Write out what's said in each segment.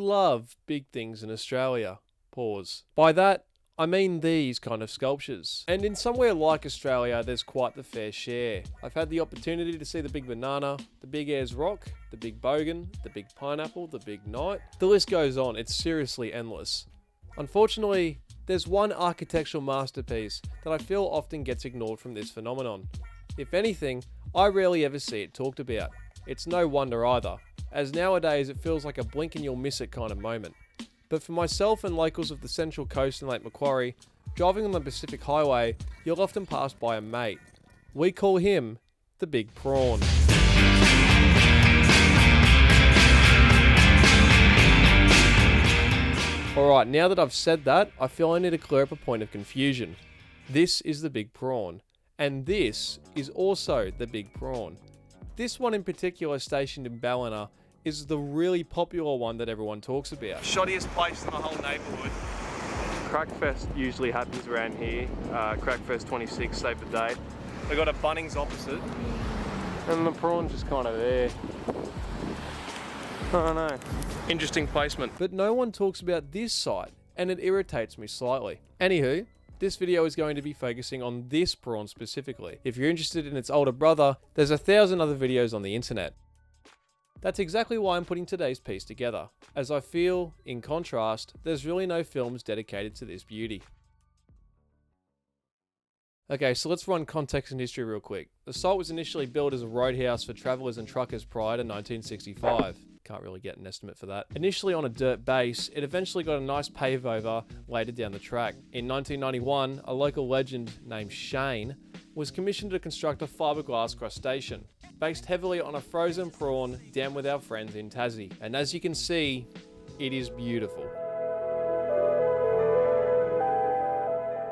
love big things in Australia. Pause. By that, I mean these kind of sculptures. And in somewhere like Australia, there's quite the fair share. I've had the opportunity to see the big banana, the big Ayers rock, the big bogan, the big pineapple, the big knight. The list goes on, it's seriously endless. Unfortunately, there's one architectural masterpiece that I feel often gets ignored from this phenomenon. If anything, I rarely ever see it talked about. It's no wonder either, as nowadays it feels like a blink and you'll miss it kind of moment. But for myself and locals of the Central Coast and Lake Macquarie, driving on the Pacific Highway, you'll often pass by a mate. We call him the Big Prawn. Alright, now that I've said that, I feel I need to clear up a point of confusion. This is the Big Prawn, and this is also the Big Prawn. This one in particular, stationed in Ballina, is the really popular one that everyone talks about. Shottiest place in the whole neighbourhood. Crackfest usually happens around here. Crackfest 26, save the date. They got a Bunnings opposite, and the prawn's just kind of there. I don't know. Interesting placement. But no one talks about this site, and it irritates me slightly. Anywho, this video is going to be focusing on this prawn specifically. If you're interested in its older brother, there's 1,000 other videos on the internet. That's exactly why I'm putting today's piece together, as I feel, in contrast, there's really no films dedicated to this beauty. Okay, so let's run context and history real quick. The site was initially built as a roadhouse for travellers and truckers prior to 1965. Can't really get an estimate for that. Initially on a dirt base, it eventually got a nice pave over later down the track. In 1991, a local legend named Shane was commissioned to construct a fibreglass crustacean, based heavily on a frozen prawn down with our friends in Tassie. And as you can see, it is beautiful.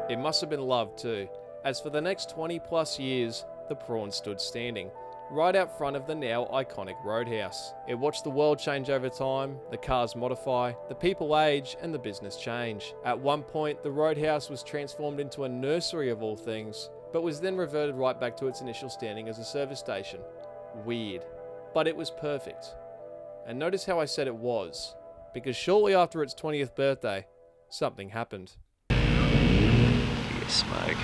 It must have been loved too, as for the next 20 plus years, the prawn stood standing, right out front of the now iconic roadhouse. It watched the world change over time, the cars modify, the people age, and the business change. At one point, the roadhouse was transformed into a nursery of all things, but was then reverted right back to its initial standing as a service station. Weird. But it was perfect. And notice how I said it was, because shortly after its 20th birthday, something happened. Smoke.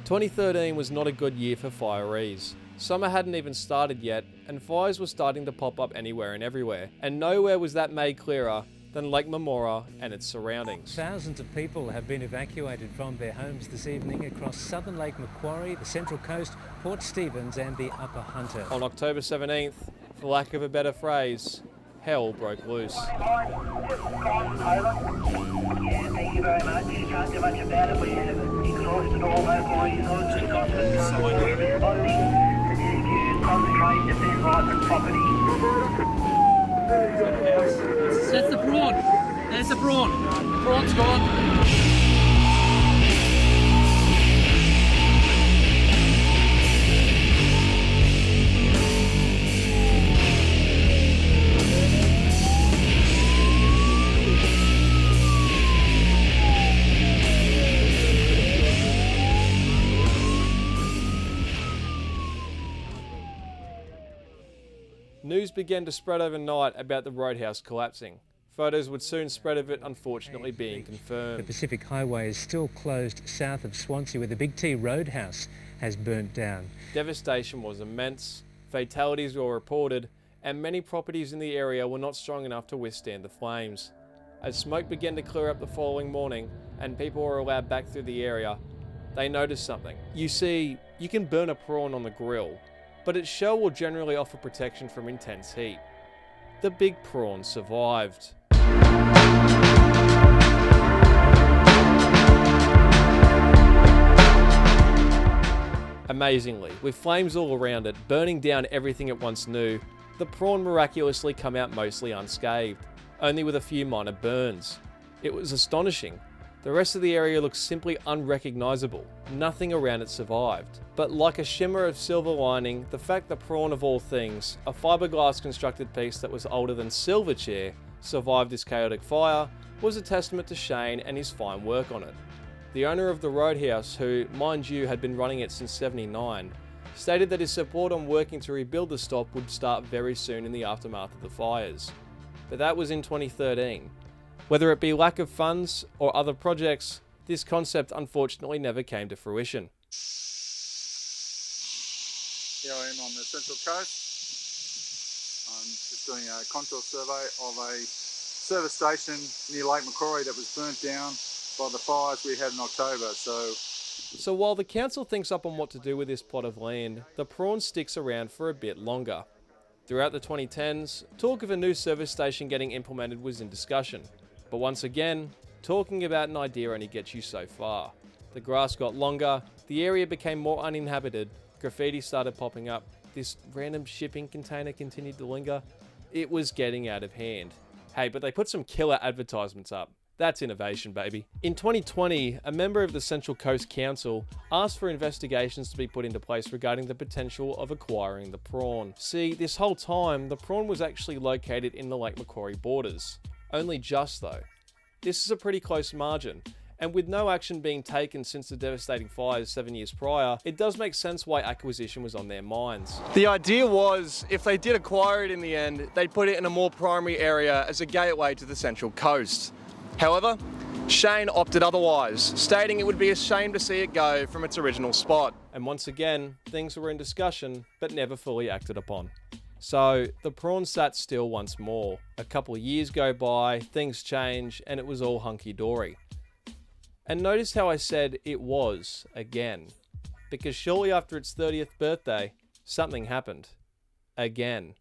2013 was not a good year for fireys. Summer hadn't even started yet, and fires were starting to pop up anywhere and everywhere. And nowhere was that made clearer than Lake Marmora and its surroundings. Thousands of people have been evacuated from their homes this evening across southern Lake Macquarie, the Central Coast, Port Stephens and the Upper Hunter. On October 17th, for lack of a better phrase, hell broke loose. Thank you very much. You can't do much about it. We have exhausted all local resources. We're responding. Continue to concentrate, defend life and property. That's the prawn. There's the prawn. The prawn's gone. News began to spread overnight about the roadhouse collapsing. Photos would soon spread of it unfortunately being The confirmed. Pacific Highway is still closed south of Swansea, where the Big T Roadhouse has burnt down. Devastation was immense, fatalities were reported, and many properties in the area were not strong enough to withstand the flames. As smoke began to clear up the following morning and people were allowed back through the area, they noticed something. You see, you can burn a prawn on the grill, but its shell will generally offer protection from intense heat. The Big Prawn survived. Amazingly, with flames all around it, burning down everything it once knew, the prawn miraculously come out mostly unscathed, only with a few minor burns. It was astonishing. The rest of the area looks simply unrecognisable. Nothing around it survived. But like a shimmer of silver lining, the fact the prawn of all things, a fiberglass constructed piece that was older than Silverchair, survived this chaotic fire, was a testament to Shane and his fine work on it. The owner of the roadhouse, who, mind you, had been running it since '79, stated that his support on working to rebuild the stop would start very soon in the aftermath of the fires. but that was in 2013. Whether it be lack of funds or other projects, this concept unfortunately never came to fruition. Here I am on the Central Coast. I'm just doing a contour survey of a service station near Lake Macquarie that was burnt down by the fires we had in October. So while the council thinks up on what to do with this plot of land, the prawn sticks around for a bit longer. Throughout the 2010s, talk of a new service station getting implemented was in discussion. But once again, talking about an idea only gets you so far. The grass got longer, the area became more uninhabited, graffiti started popping up, this random shipping container continued to linger. It was getting out of hand. Hey, but they put some killer advertisements up. That's innovation, baby. In 2020, a member of the Central Coast Council asked for investigations to be put into place regarding the potential of acquiring the prawn. See, this whole time, the prawn was actually located in the Lake Macquarie borders. Only just though. This is a pretty close margin, and with no action being taken since the devastating fires 7 years prior, it does make sense why acquisition was on their minds. The idea was, if they did acquire it in the end, they'd put it in a more primary area as a gateway to the Central Coast. However, Shane opted otherwise, stating it would be a shame to see it go from its original spot. And once again, things were in discussion, but never fully acted upon. So, the prawn sat still once more. A couple of years go by, things change, and it was all hunky-dory. And notice how I said it was, again. Because shortly after its 30th birthday, something happened. Again.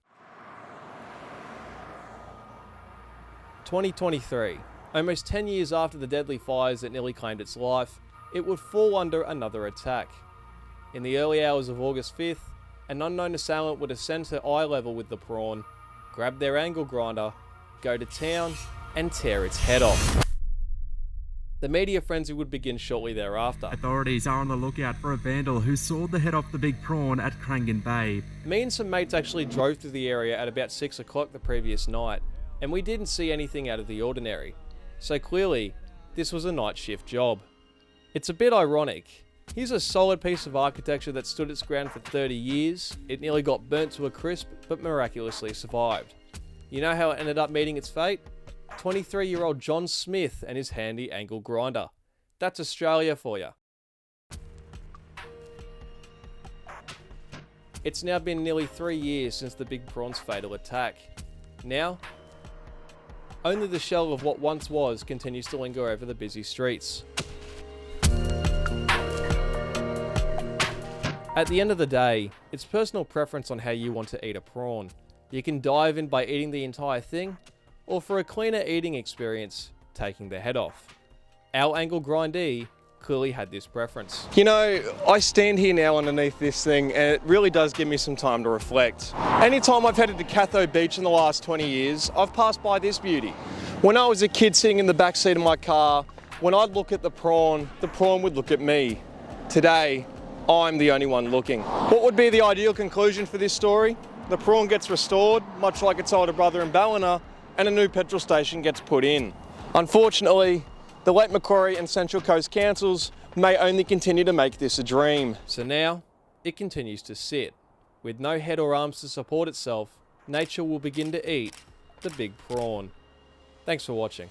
2023. Almost 10 years after the deadly fires that nearly claimed its life, it would fall under another attack. In the early hours of August 5th, an unknown assailant would ascend to eye level with the prawn, grab their angle grinder, go to town, and tear its head off. The media frenzy would begin shortly thereafter. Authorities are on the lookout for a vandal who sawed the head off the Big Prawn at Crangan Bay. Me and some mates actually drove through the area at about 6 o'clock the previous night, and we didn't see anything out of the ordinary. So clearly, this was a night shift job. It's a bit ironic. Here's a solid piece of architecture that stood its ground for 30 years. It nearly got burnt to a crisp, but miraculously survived. You know how it ended up meeting its fate? 23-year-old John Smith and his handy angle grinder. That's Australia for you. It's now been nearly 3 years since the Big Prawn's fatal attack. Now, only the shell of what once was continues to linger over the busy streets. At the end of the day, it's personal preference on how you want to eat a prawn. You can dive in by eating the entire thing, or for a cleaner eating experience, taking the head off. Our angle grindee clearly had this preference. You know, I stand here now underneath this thing and it really does give me some time to reflect. Anytime I've headed to Catho Beach in the last 20 years, I've passed by this beauty. When I was a kid sitting in the back seat of my car, when I'd look at the prawn would look at me. Today, I'm the only one looking. What would be the ideal conclusion for this story? The prawn gets restored, much like its older brother in Ballina, and a new petrol station gets put in. Unfortunately, the Lake Macquarie and Central Coast Councils may only continue to make this a dream. So now, it continues to sit. With no head or arms to support itself, nature will begin to eat the Big Prawn. Thanks for watching.